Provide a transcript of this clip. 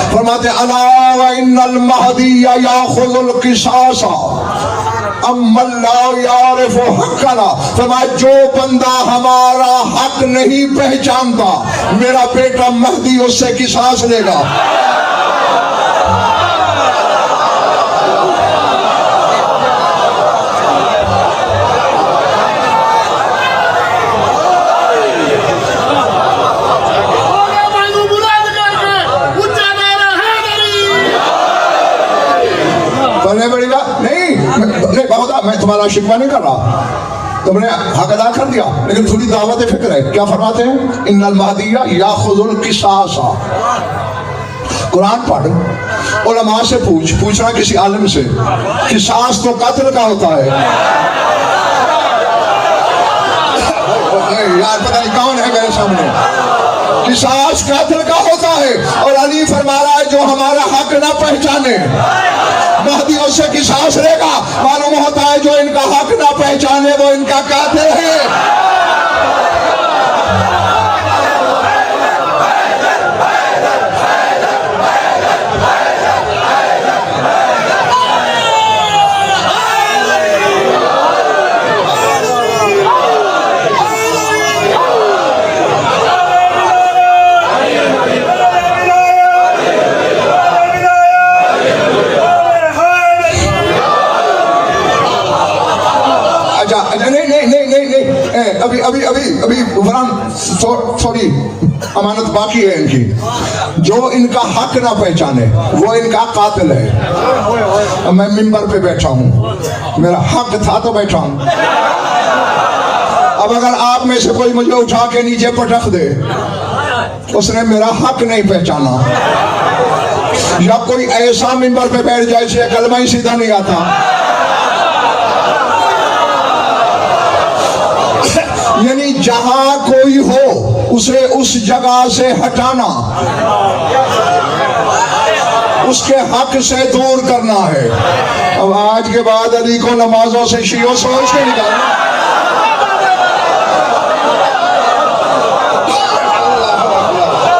फरमाते अला व इन्नल महदी याखुजुल क़िसासा अम्मल्ला यारिफु हक़ना। फरमाया जो बंदा हमारा हक नहीं पहचानता मेरा बेटा महदी उससे किसास लेगा। बड़ी बात नहीं बहुत, मैं तुम्हारा शिकवा नहीं कर रहा, तुमने हक अदा कर दिया, लेकिन थोड़ी दावत फिक्र है। क्या फरमाते हैं? इन्नल महदिया याखुजुल क़िसासा। कुरान पढ़, उलमा से पूछना किसी आलिम से, क़िसास तो कत्ल का होता है। यार पता नहीं कौन है मेरे सामने, क़िसास कत्ल का होता है। और अली फरमा रहा है जो हमारा हक ना पहचाने महदी उससे किसास लेगा। मालूम होता है जो इनका हक ना पहचाने वो इनका कातिल है। अभी अभी अभी अभी सॉरी अमानत बाकी है इनकी। जो इनका हक ना पहचाने वो इनका कातिल है। मैं मिंबर पे बैठा हूँ, मेरा हक था तो बैठा हूँ। अब अगर आप में से कोई मुझे उठा के नीचे पटक दे, उसने मेरा हक नहीं पहचाना। या कोई ऐसा मिंबर पे बैठ जाए जिसे कलमा ही सीधा नहीं आता, यानी जहां कोई हो उसे उस जगह से हटाना, उसके हक से दूर करना है। अब आज के बाद अली को नमाजों से शियों सोच के निकालना।